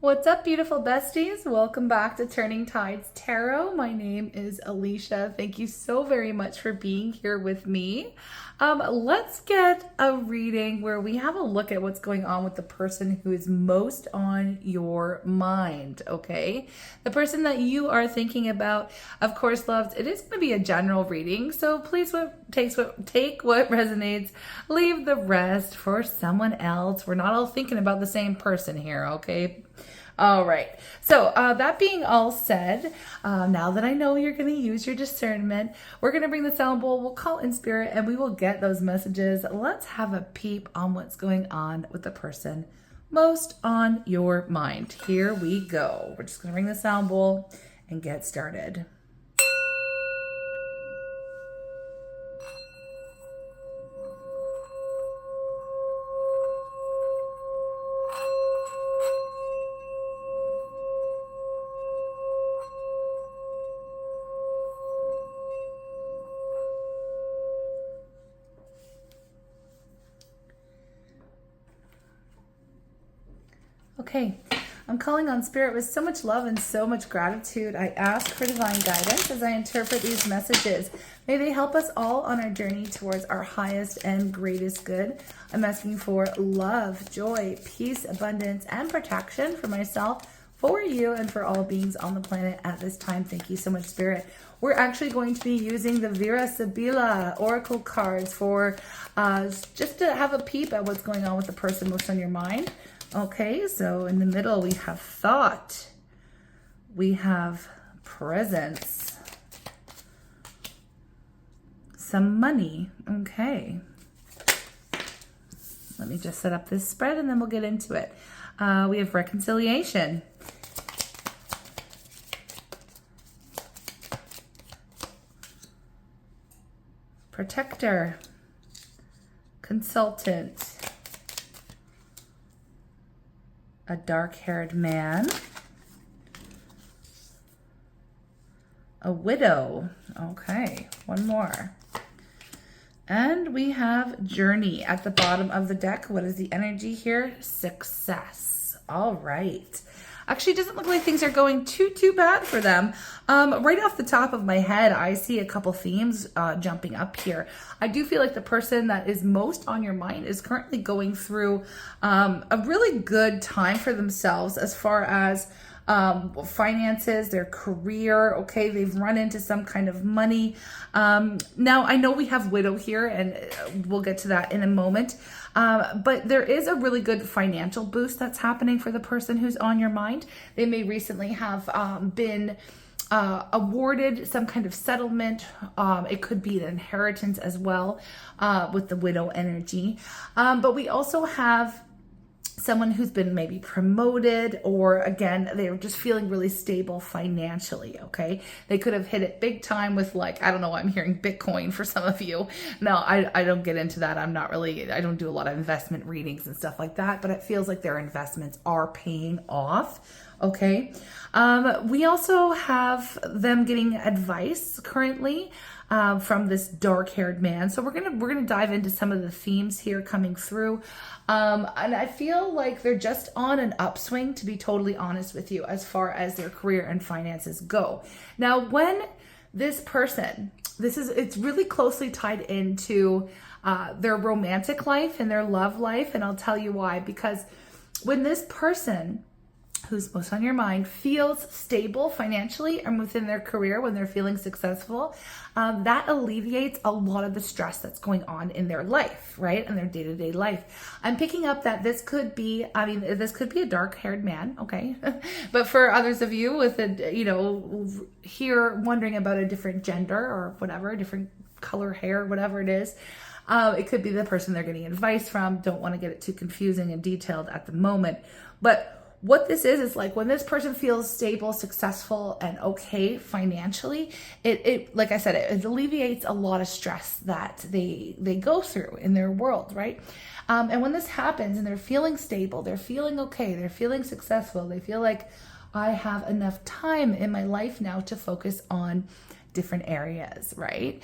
What's up, beautiful besties? Welcome back to Turning Tides Tarot. My name is Alishia. Thank you so very much for being here with me. Let's get a reading where we have a look at what's going on with the person who is most on your mind, okay? The person that you are thinking about. Of course, loves, it is going to be a general reading, so please take what resonates, leave the rest for someone else. We're not all thinking about the same person here, okay? All right. So that being all said, now that I know you're going to use your discernment, we're going to bring the sound bowl. We'll call in spirit and we will get those messages. Let's have a peep on what's going on with the person most on your mind. Here we go. We're just going to bring the sound bowl and get started. Okay, I'm calling on spirit with so much love and so much gratitude. I ask for divine guidance as I interpret these messages. May they help us all on our journey towards our highest and greatest good. I'm asking for love, joy, peace, abundance, and protection for myself, for you, and for all beings on the planet at this time. Thank you so much, Spirit. We're actually going to be using the Vera Sibila Oracle cards for just to have a peep at what's going on with the person most on your mind. Okay, so in the middle we have thought, we have presence, some money. Okay, let me just set up this spread and then we'll get into it. We have reconciliation, protector, consultant, a dark-haired man, a widow. Okay, one more. And we have journey at the bottom of the deck. What is the energy here? Success. All right. Actually, it doesn't look like things are going too bad for them. Right off the top of my head, I see a couple themes jumping up here. I do feel like the person that is most on your mind is currently going through a really good time for themselves as far as finances, their career. Okay, they've run into some kind of money. Now I know we have widow here and we'll get to that in a moment. But there is a really good financial boost that's happening for the person who's on your mind. They may recently have been awarded some kind of settlement. It could be an inheritance as well with the widow energy. But we also have someone who's been maybe promoted, or again, they're just feeling really stable financially, okay? They could have hit it big time with, like, I don't know, I'm hearing Bitcoin for some of you. No, I don't get into that. I don't do a lot of investment readings and stuff like that, but it feels like their investments are paying off, okay? We also have them getting advice currently from this dark-haired man. So we're gonna dive into some of the themes here coming through. And I feel like they're just on an upswing, to be totally honest with you, as far as their career and finances go. Now, when this person, it's really closely tied into their romantic life and their love life, and I'll tell you why. Because when this person who's most on your mind feels stable financially and within their career, when they're feeling successful, that alleviates a lot of the stress that's going on in their life, right? In their day-to-day life. I'm picking up that this could be a dark-haired man, okay? But for others of you with here wondering about a different gender or whatever, different color hair, whatever it is, it could be the person they're getting advice from. Don't want to get it too confusing and detailed at the moment. But what this is like when this person feels stable, successful, and okay financially, it like I said, it alleviates a lot of stress that they go through in their world, right? And when this happens and they're feeling stable, they're feeling okay, they're feeling successful, they feel like I have enough time in my life now to focus on different areas, right?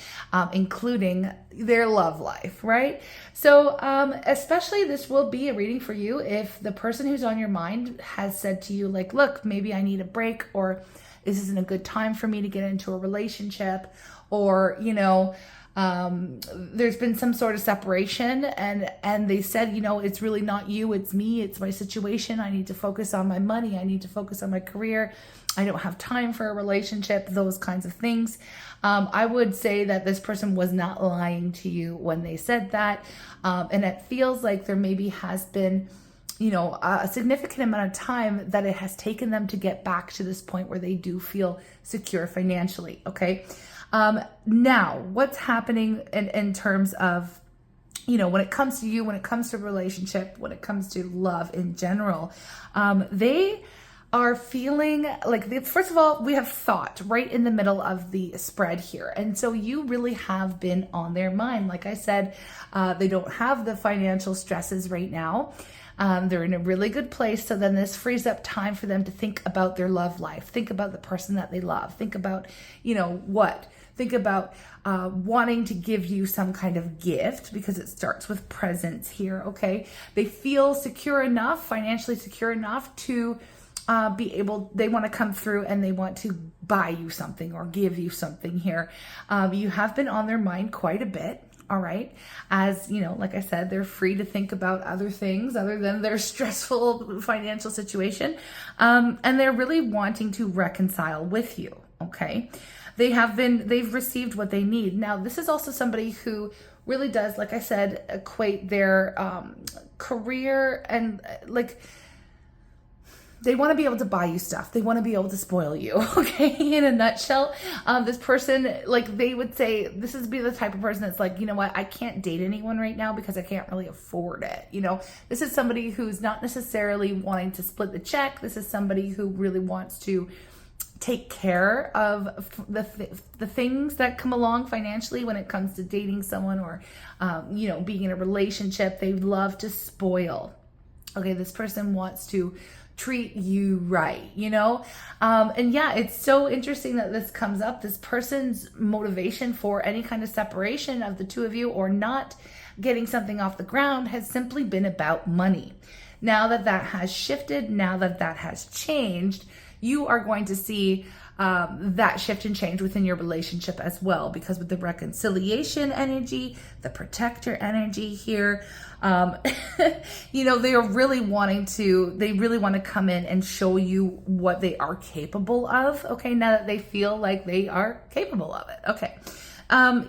Including their love life, right? So especially this will be a reading for you if the person who's on your mind has said to you like, look, maybe I need a break, or this isn't a good time for me to get into a relationship, or, you know, there's been some sort of separation and they said, you know, it's really not you, it's me, it's my situation. I need to focus on my money. I need to focus on my career. I don't have time for a relationship, those kinds of things. I would say that this person was not lying to you when they said that. And it feels like there maybe has been, you know, a significant amount of time that it has taken them to get back to this point where they do feel secure financially. Okay. Now what's happening in terms of, you know, when it comes to you, when it comes to relationship, when it comes to love in general, they are feeling like, first of all, we have thought right in the middle of the spread here. And so you really have been on their mind. Like I said, they don't have the financial stresses right now. They're in a really good place. So then this frees up time for them to think about their love life. Think about the person that they love. Think about, you know, think about wanting to give you some kind of gift, because it starts with presents here, okay? They feel secure enough, financially secure enough to they want to come through and they want to buy you something or give you something here. You have been on their mind quite a bit. All right. As you know, like I said, they're free to think about other things other than their stressful financial situation. And they're really wanting to reconcile with you. Okay. They've received what they need. Now, this is also somebody who really does, like I said, equate their career and like, they want to be able to buy you stuff. They want to be able to spoil you. Okay. In a nutshell, this person, like they would say, this is be the type of person that's like, you know what? I can't date anyone right now because I can't really afford it. You know, this is somebody who's not necessarily wanting to split the check. This is somebody who really wants to take care of the things that come along financially when it comes to dating someone or, you know, being in a relationship. They love to spoil. Okay. This person wants to treat you right, you know? And yeah, it's so interesting that this comes up. This person's motivation for any kind of separation of the two of you or not getting something off the ground has simply been about money. Now that that has shifted, now that that has changed, you are going to see that shift and change within your relationship as well, because with the reconciliation energy, the protector energy here, you know, they really want to come in and show you what they are capable of. Okay. Now that they feel like they are capable of it. Okay.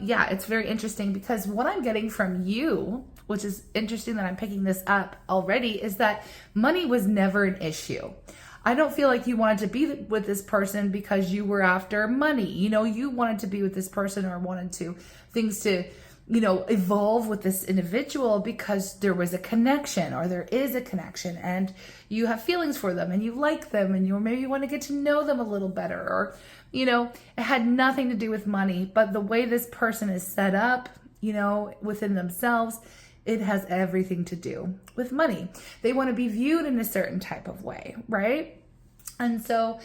Yeah, it's very interesting because what I'm getting from you, which is interesting that I'm picking this up already, is that money was never an issue. I don't feel like you wanted to be with this person because you were after money. You know, you wanted to be with this person or wanted things to, you know, evolve with this individual because there was a connection or there is a connection and you have feelings for them and you like them and you maybe want to get to know them a little better, or, you know, it had nothing to do with money. But the way this person is set up, you know, within themselves, it has everything to do with money. They want to be viewed in a certain type of way, right? And so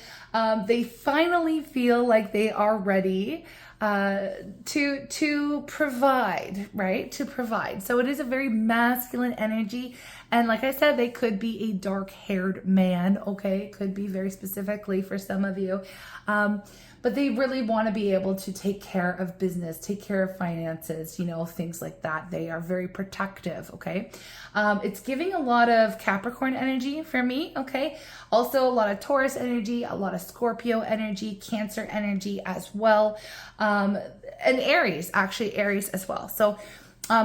they finally feel like they are ready to provide, right? To provide. So it is a very masculine energy. And like I said, they could be a dark-haired man, okay? It could be very specifically for some of you. But they really want to be able to take care of business, take care of finances, you know, things like that. They are very protective, okay? It's giving a lot of Capricorn energy for me, okay? Also a lot of Taurus energy, a lot of Scorpio energy, Cancer energy as well. And Aries, actually Aries as well. So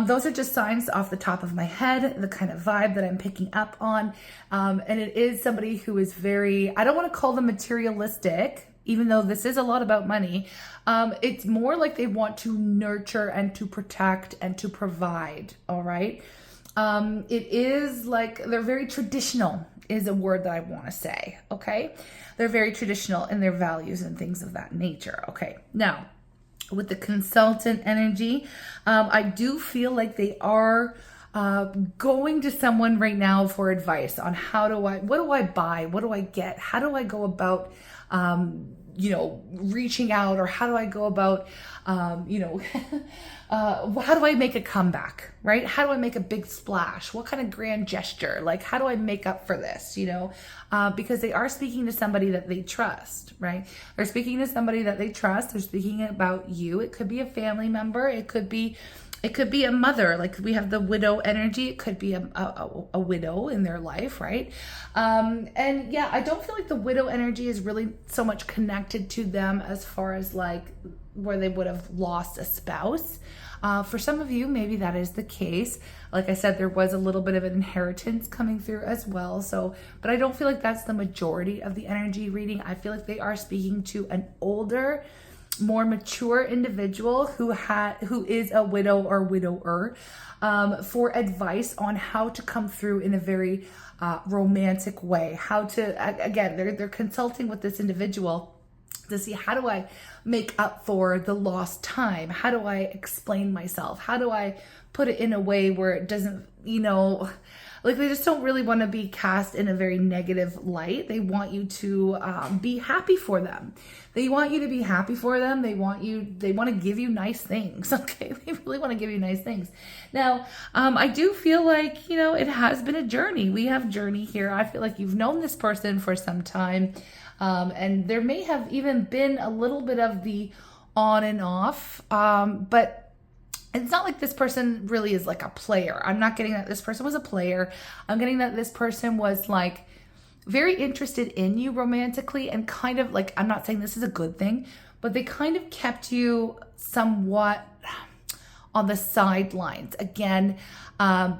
those are just signs off the top of my head, the kind of vibe that I'm picking up on. And it is somebody who is very, I don't want to call them materialistic, even though this is a lot about money. It's more like they want to nurture and to protect and to provide, all right? It is like they're very traditional is a word that I want to say, okay? They're very traditional in their values and things of that nature, okay? Now, with the consultant energy, I do feel like they are going to someone right now for advice on what do I buy? What do I get? How do I go about you know, reaching out, or how do I go about, you know, how do I make a comeback, right? How do I make a big splash? What kind of grand gesture? Like, how do I make up for this, you know? Because they are speaking to somebody that they trust, right? They're speaking to somebody that they trust. They're speaking about you. It could be a family member. It could be a mother. Like, we have the widow energy. It could be a widow in their life, right? And yeah, I don't feel like the widow energy is really so much connected to them as far as like where they would have lost a spouse. For some of you, maybe that is the case. Like I said, there was a little bit of an inheritance coming through as well. So, but I don't feel like that's the majority of the energy reading. I feel like they are speaking to an older, more mature individual who is a widow or widower, for advice on how to come through in a very romantic way. How to, again, they're consulting with this individual to see, how do I make up for the lost time? How do I explain myself? How do I put it in a way where it doesn't, you know, like, they just don't really want to be cast in a very negative light. They want you to be happy for them. They want you to be happy for them. They want to give you nice things. Okay. They really want to give you nice things. Now, I do feel like, you know, it has been a journey. We have journey here. I feel like you've known this person for some time. And there may have even been a little bit of the on and off, but it's not like this person really is like a player. I'm not getting that this person was a player. I'm getting that this person was like very interested in you romantically, and kind of like, I'm not saying this is a good thing, but they kind of kept you somewhat on the sidelines again,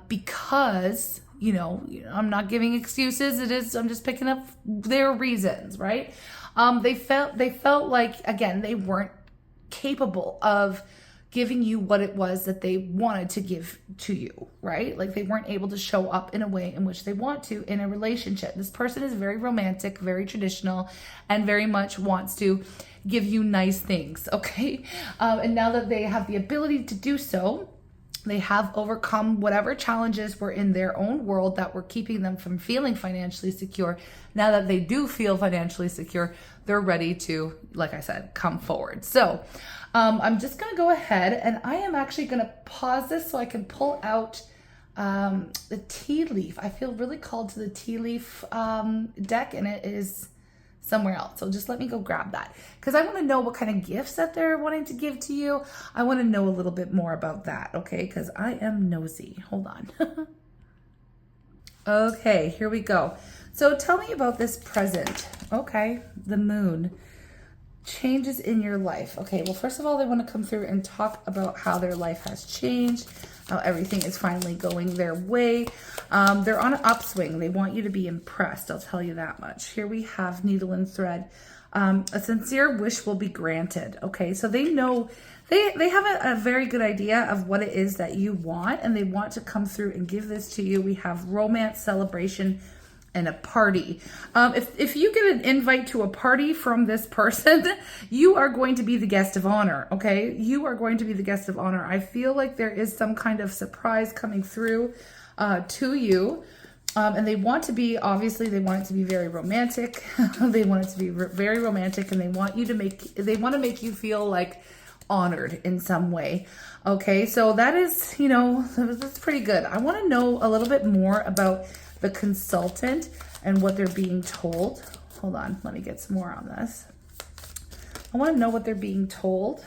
because, you know, I'm not giving excuses. I'm just picking up their reasons, right? They felt like, again, they weren't capable of giving you what it was that they wanted to give to you, right? Like, they weren't able to show up in a way in which they want to in a relationship. This person is very romantic, very traditional, and very much wants to give you nice things, okay? And now that they have the ability to do so, they have overcome whatever challenges were in their own world that were keeping them from feeling financially secure. Now that they do feel financially secure, they're ready to, like I said, come forward. So I'm just going to go ahead, and I am actually going to pause this so I can pull out the tea leaf. I feel really called to the tea leaf deck, and it is somewhere else. So just let me go grab that, because I want to know what kind of gifts that they're wanting to give to you. I want to know a little bit more about that, okay? Because I am nosy. Hold on. Okay, here we go. So tell me about this present. Okay, the moon. Changes in your life. Okay, well, first of all, they want to come through and talk about how their life has changed, how everything is finally going their way. They're on an upswing. They want you to be impressed. I'll tell you that much. Here we have needle and thread. A sincere wish will be granted. Okay, so they know, they have a very good idea of what it is that you want, and they want to come through and give this to you. We have romance, celebration, and a party. If you get an invite to a party from this person, you are going to be the guest of honor, okay? You are going to be the guest of honor. I feel like there is some kind of surprise coming through to you. And they want to be, obviously, they want it to be very romantic. They want it to be very romantic, and they want to make you feel like honored in some way. Okay, so that is, you know, that's pretty good. I want to know a little bit more about the consultant and what they're being told. Hold on, let me get some more on this. I want to know what they're being told.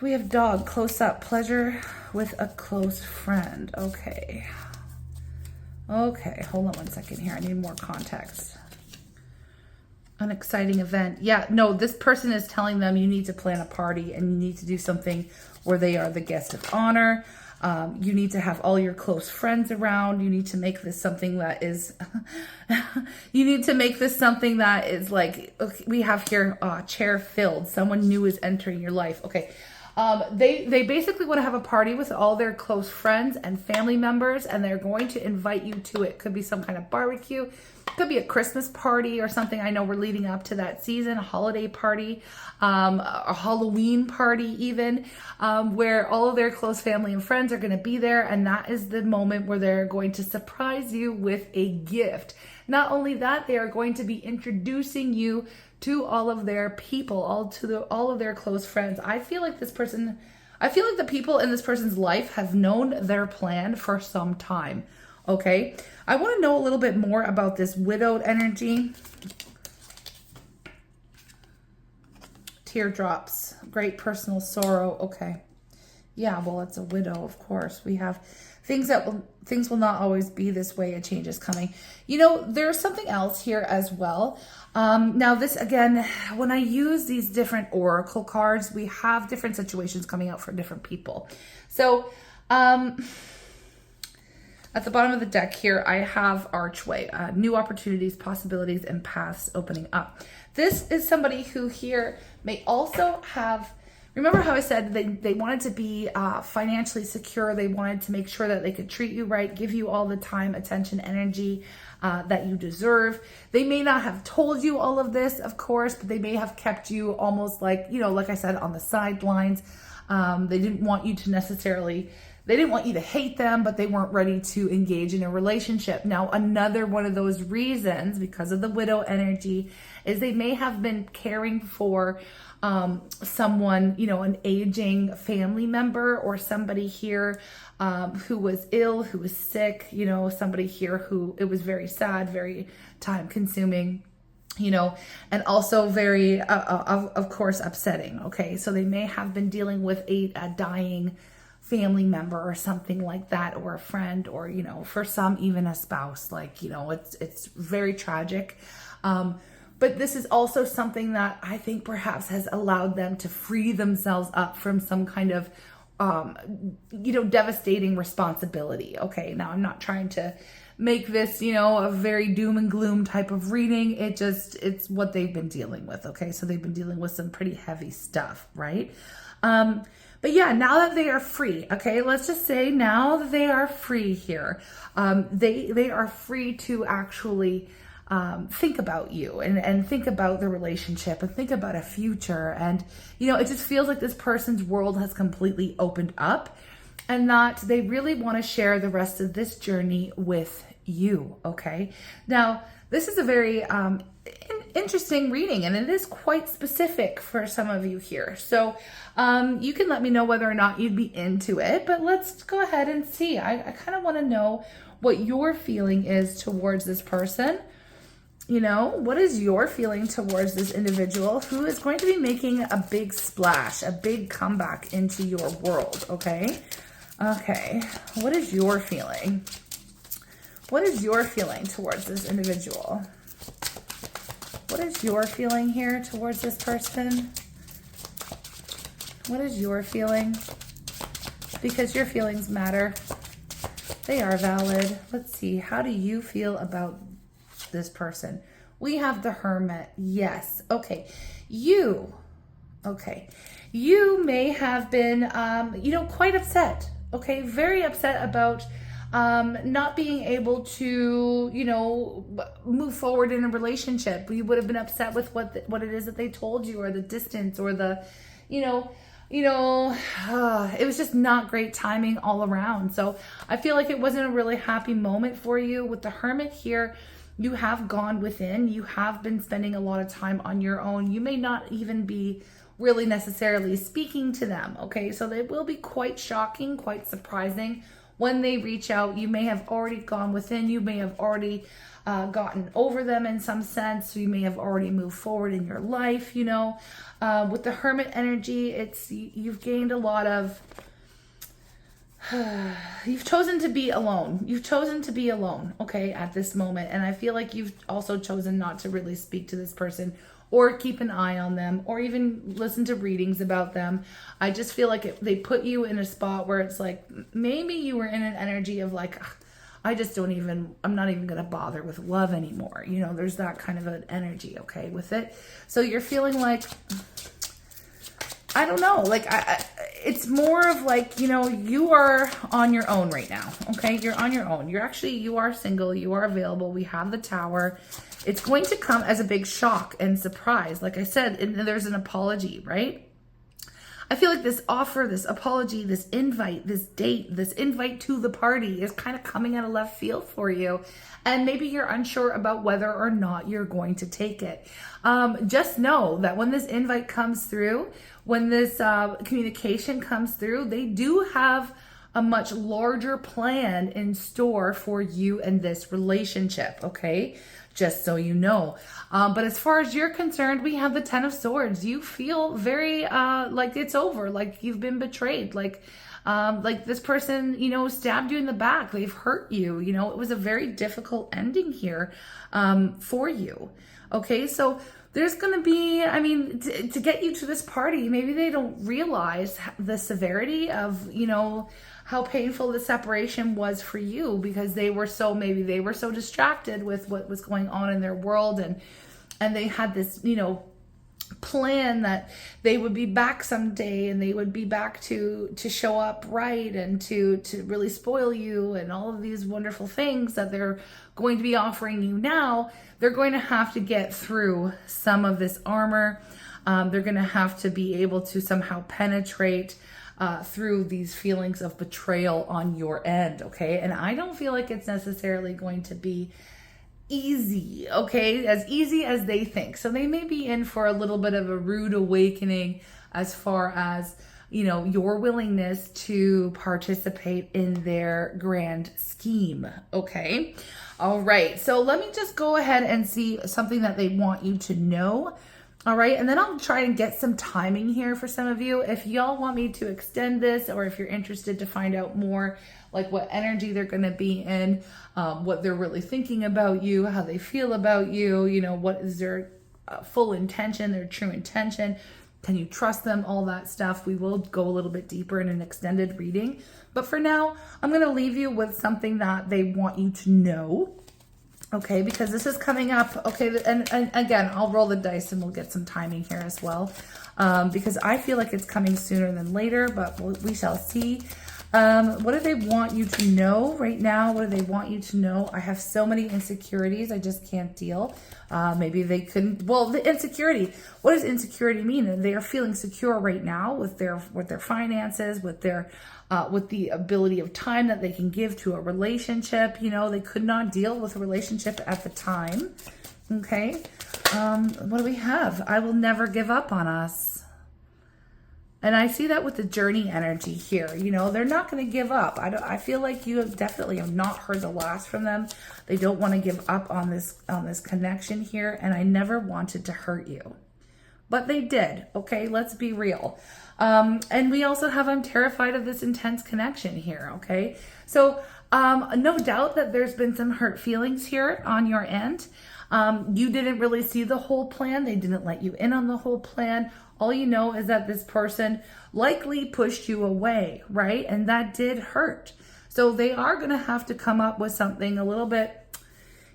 We have dog, close up, pleasure with a close friend. Okay. Okay, hold on one second here. I need more context. An exciting event. Yeah, no, this person is telling them you need to plan a party, and you need to do something where they are the guest of honor. You need to have all your close friends around. You need to make this something that is, like, okay, we have here, chair filled. Someone new is entering your life. Okay. They basically want to have a party with all their close friends and family members, and they're going to invite you to it. Could be some kind of barbecue. Could be a Christmas party or something. I know we're leading up to that season, a holiday party, a Halloween party even, where all of their close family and friends are going to be there. And that is the moment where they're going to surprise you with a gift. Not only that, they are going to be introducing you to all of their people, all of their close friends. I feel like the people in this person's life have known their plan for some time. Okay, I want to know a little bit more about this widowed energy. Teardrops, great personal sorrow. Okay, yeah, well, it's a widow, of course. We have things will not always be this way. A change is coming. You know, there's something else here as well. Now this, again, when I use these different oracle cards, we have different situations coming out for different people. So, at the bottom of the deck here, I have archway, new opportunities, possibilities, and paths opening up. This is somebody who here may also have, remember how I said they wanted to be financially secure. They wanted to make sure that they could treat you right, give you all the time, attention, energy that you deserve. They may not have told you all of this, of course, but they may have kept you almost like, you know, like I said, on the sidelines. They didn't want you to necessarily... They didn't want you to hate them, but they weren't ready to engage in a relationship. Now, another one of those reasons, because of the widow energy, is they may have been caring for someone, you know, an aging family member or somebody here who was ill, who was sick, you know, somebody here who it was very sad, very time consuming, you know, and also very, of course, upsetting. Okay, so they may have been dealing with a dying family member or something like that, or a friend, or, you know, for some even a spouse. Like, you know, it's very tragic. But this is also something that I think perhaps has allowed them to free themselves up from some kind of, you know, devastating responsibility. Okay, now I'm not trying to make this, you know, a very doom and gloom type of reading. It's what they've been dealing with. Okay, so they've been dealing with some pretty heavy stuff, right? But yeah, now that they are free, okay, let's just say now that they are free here, they are free to actually think about you and think about the relationship and think about a future. And, you know, it just feels like this person's world has completely opened up and that they really want to share the rest of this journey with you, okay? Now, this is a very interesting reading, and it is quite specific for some of you here. So you can let me know whether or not you'd be into it, but let's go ahead and see. I kind of want to know what your feeling is towards this person. You know, what is your feeling towards this individual who is going to be making a big splash, a big comeback into your world, okay? Okay, what is your feeling? What is your feeling towards this individual? What is your feeling here towards this person? What is your feeling? Because your feelings matter. They are valid. Let's see. How do you feel about this person? We have the Hermit. Yes. Okay. You may have been, you know, quite upset. Okay. Very upset about not being able to, you know, move forward in a relationship. You would have been upset with what it is that they told you, or the distance, or the, it was just not great timing all around. So I feel like it wasn't a really happy moment for you. With the Hermit here, you have gone within. You have been spending a lot of time on your own. You may not even be really necessarily speaking to them. Okay, so they will be quite shocking, quite surprising. When they reach out, you may have already gone within. You may have already gotten over them in some sense. You may have already moved forward in your life, you know. With the Hermit energy, you've gained a lot of... you've chosen to be alone. You've chosen to be alone, okay, at this moment. And I feel like you've also chosen not to really speak to this person, or keep an eye on them, or even listen to readings about them. I just feel like they put you in a spot where it's like, maybe you were in an energy of like, I'm not even going to bother with love anymore. You know, there's that kind of an energy, okay, with it. So you're feeling like, I don't know, like, it's more of like, you know, you are on your own right now, okay? You're on your own. You are single, you are available. We have the Tower. It's going to come as a big shock and surprise. Like I said, and there's an apology, right? I feel like this offer, this apology, this invite, this date, this invite to the party is kind of coming out of left field for you. And maybe you're unsure about whether or not you're going to take it. Just know that when this invite comes through, when this communication comes through, they do have a much larger plan in store for you and this relationship, okay? Just so you know. But as far as you're concerned, we have the Ten of Swords. You feel very like it's over, like you've been betrayed, like this person, you know, stabbed you in the back. They've hurt you. You know, it was a very difficult ending here for you. Okay, so there's going to be, I mean, to get you to this party, maybe they don't realize the severity of, you know, how painful the separation was for you, because maybe they were so distracted with what was going on in their world, and they had this, you know, plan that they would be back someday, and they would be back to show up right, and to really spoil you, and all of these wonderful things that they're going to be offering you now. They're going to have to get through some of this armor. They're going to have to be able to somehow penetrate through these feelings of betrayal on your end, okay? And I don't feel like it's necessarily going to be easy, okay? As easy as they think. So they may be in for a little bit of a rude awakening as far as, you know, your willingness to participate in their grand scheme, okay? All right, so let me just go ahead and see something that they want you to know. All right, and then I'll try and get some timing here for some of you. If y'all want me to extend this, or if you're interested to find out more, like what energy they're going to be in, what they're really thinking about you, how they feel about you, you know, what is their full intention, their true intention, can you trust them, all that stuff. We will go a little bit deeper in an extended reading. But for now, I'm going to leave you with something that they want you to know. Okay, because this is coming up. Okay, and again, I'll roll the dice and we'll get some timing here as well. Because I feel like it's coming sooner than later, but we shall see. What do they want you to know right now? What do they want you to know? I have so many insecurities. I just can't deal. Maybe they couldn't. Well, the insecurity. What does insecurity mean? They are feeling secure right now with their finances, with their with the ability of time that they can give to a relationship. You know, they could not deal with a relationship at the time. Okay. What do we have? I will never give up on us. And I see that with the journey energy here. You know, they're not going to give up. I feel like you definitely have not heard the last from them. They don't want to give up on this connection here. And I never wanted to hurt you. But they did. Okay, let's be real. And we also have, I'm terrified of this intense connection here. Okay, so no doubt that there's been some hurt feelings here on your end. You didn't really see the whole plan. They didn't let you in on the whole plan. All you know is that this person likely pushed you away, right? And that did hurt. So they are going to have to come up with something a little bit,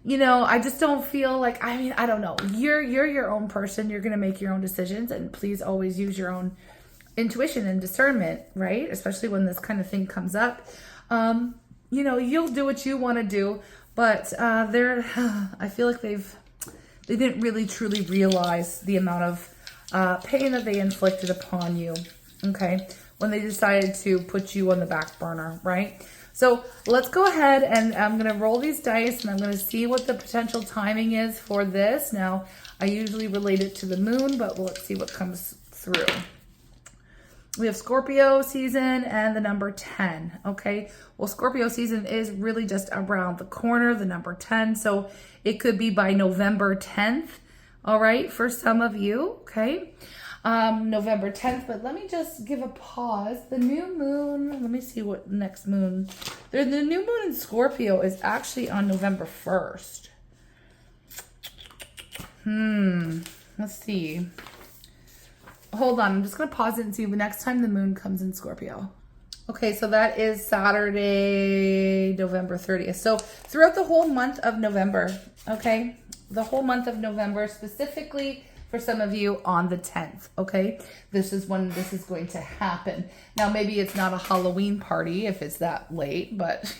you know, I just don't feel like, I mean, I don't know. You're your own person. You're going to make your own decisions, and please always use your own intuition and discernment, right? Especially when this kind of thing comes up. You know, you'll do what you want to do, but I feel like they didn't really truly realize the amount of pain that they inflicted upon you, okay, when they decided to put you on the back burner, right? So let's go ahead, and I'm going to roll these dice, and I'm going to see what the potential timing is for this. Now, I usually relate it to the moon, but let's see what comes through. We have Scorpio season and the number 10, okay? Well, Scorpio season is really just around the corner, the number 10, so it could be by November 10th, all right, for some of you, okay? November 10th, but let me just give a pause. The new moon, let me see what next moon. The new moon in Scorpio is actually on November 1st. Let's see. Hold on, I'm just going to pause it and see the next time the moon comes in Scorpio. Okay, so that is Saturday, November 30th. So throughout the whole month of November, okay, the whole month of November, specifically for some of you on the 10th, okay? This is when this is going to happen. Now, maybe it's not a Halloween party if it's that late, but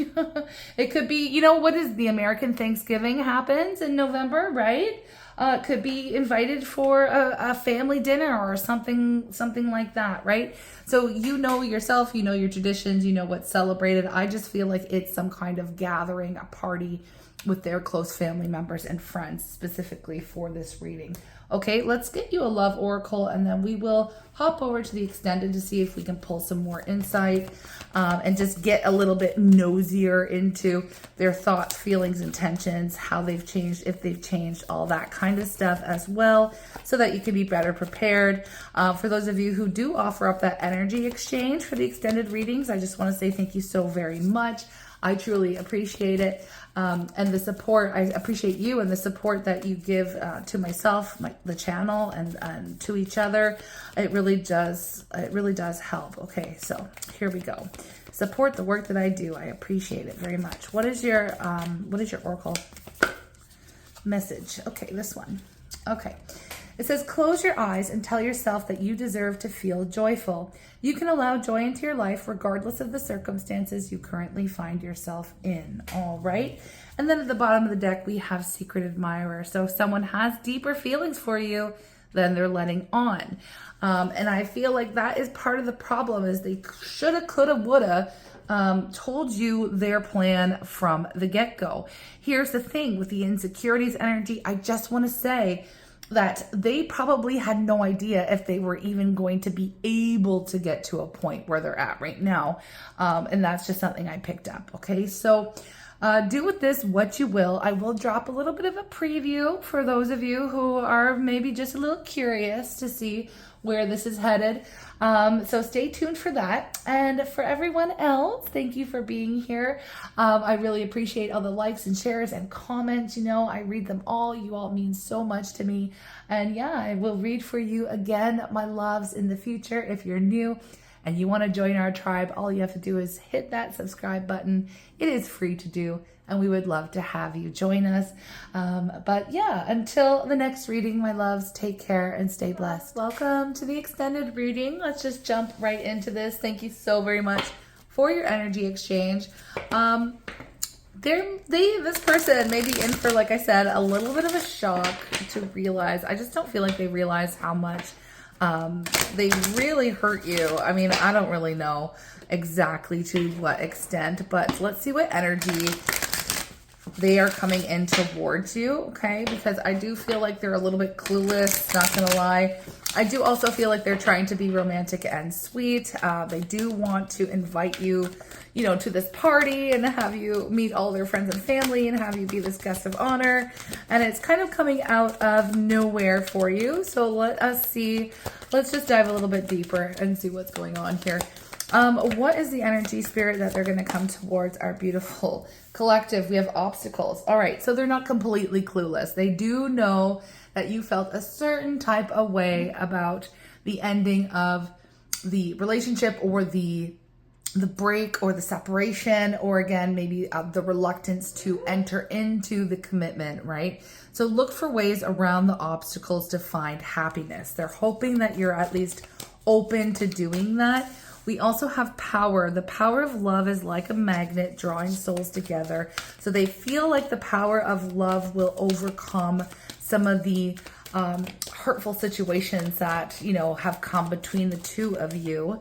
it could be, you know, what is the American Thanksgiving happens in November, right? It could be invited for a family dinner or something like that, right? So you know yourself, you know your traditions, you know what's celebrated. I just feel like it's some kind of gathering, a party with their close family members and friends specifically for this reading. Okay, let's get you a love oracle, and then we will hop over to the extended to see if we can pull some more insight and just get a little bit nosier into their thoughts, feelings, intentions, how they've changed, if they've changed, all that kind of stuff as well, so that you can be better prepared. For those of you who do offer up that energy exchange for the extended readings, I just want to say thank you so very much. I truly appreciate it. And the support, I appreciate you and the support that you give to myself, the channel, and to each other. It really does help. Okay, so here we go. Support the work that I do. I appreciate it very much. What is your oracle message? Okay, this one. Okay. It says, close your eyes and tell yourself that you deserve to feel joyful. You can allow joy into your life regardless of the circumstances you currently find yourself in. All right. And then at the bottom of the deck, we have Secret Admirer. So if someone has deeper feelings for you, then they're letting on. And I feel like that is part of the problem, is they shoulda, coulda, woulda told you their plan from the get-go. Here's the thing with the insecurities energy. I just want to say that they probably had no idea if they were even going to be able to get to a point where they're at right now. And that's just something I picked up. Okay, so do with this what you will. I will drop a little bit of a preview for those of you who are maybe just a little curious to see where this is headed. So stay tuned for that. And for everyone else, thank you for being here. I really appreciate all the likes and shares and comments. You know, I read them all. You all mean so much to me. And yeah, I will read for you again, my loves, in the future. If you're new and you want to join our tribe, all you have to do is hit that subscribe button. It is free to do, and we would love to have you join us. But yeah, until the next reading, my loves, take care and stay blessed. Welcome to the extended reading. Let's just jump right into this. Thank you so very much for your energy exchange. This person may be in for, like I said, a little bit of a shock to realize. I just don't feel like they realize how much they really hurt you. I mean, I don't really know exactly to what extent, but let's see what energy they are coming in towards you, okay? Because I do feel like they're a little bit clueless, not gonna lie. I do also feel like they're trying to be romantic and sweet. They do want to invite you, you know, to this party and have you meet all their friends and family and have you be this guest of honor. And it's kind of coming out of nowhere for you. So let us see. Let's just dive a little bit deeper and see what's going on here. What is the energy, spirit, that they're going to come towards our beautiful collective? We have obstacles. All right. So they're not completely clueless. They do know that you felt a certain type of way about the ending of the relationship, or the break, or the separation, or again, maybe the reluctance to enter into the commitment, right? So look for ways around the obstacles to find happiness. They're hoping that you're at least open to doing that. We also have power. The power of love is like a magnet drawing souls together. So they feel like the power of love will overcome some of the hurtful situations that, you know, have come between the two of you.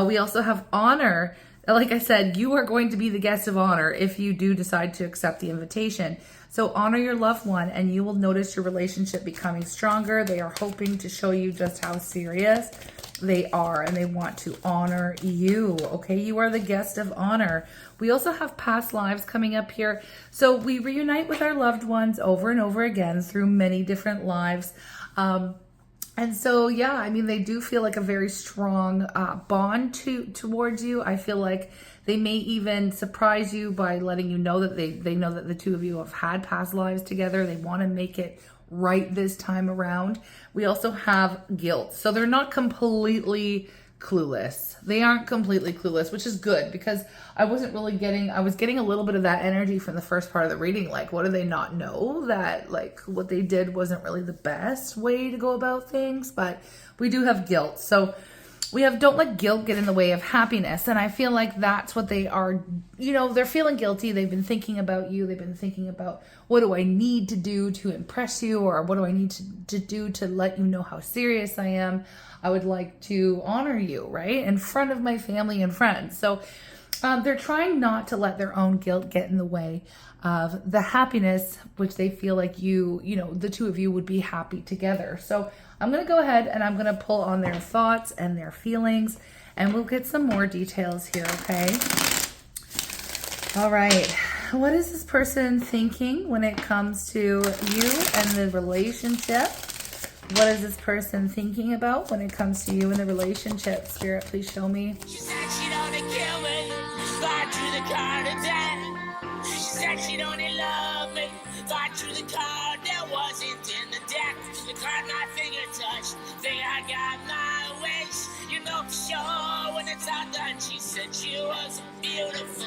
We also have honor. Like I said, you are going to be the guest of honor if you do decide to accept the invitation. So honor your loved one and you will notice your relationship becoming stronger. They are hoping to show you just how serious they are, and they want to honor you. Okay, you are the guest of honor. We also have past lives coming up here. So we reunite with our loved ones over and over again through many different lives. And so, yeah, I mean, they do feel like a very strong bond towards you. I feel like they may even surprise you by letting you know that they know that the two of you have had past lives together. They want to make it right this time around. We also have guilt. So they're not completely clueless. They aren't completely clueless, which is good because I was getting a little bit of that energy from the first part of the reading. Like, what do they not know? That like what they did wasn't really the best way to go about things, but we do have guilt. So we have don't let guilt get in the way of happiness. And I feel like that's what they are, you know, they're feeling guilty. They've been thinking about you. They've been thinking about, what do I need to do to impress you? Or what do I need to do to let you know how serious I am? I would like to honor you, right? In front of my family and friends. So they're trying not to let their own guilt get in the way of the happiness, which they feel like you know, the two of you would be happy together. So I'm going to go ahead and I'm going to pull on their thoughts and their feelings, and we'll get some more details here, okay? All right. What is this person thinking when it comes to you and the relationship? What is this person thinking about when it comes to you and the relationship? Spirit, please show me. She said she'd only kill me, fight through the card of death. She said she'd only love me, fight through the card that wasn't in the deck. The card my finger touched, think I got my wish. You know for sure when it's all done. She said she was beautiful.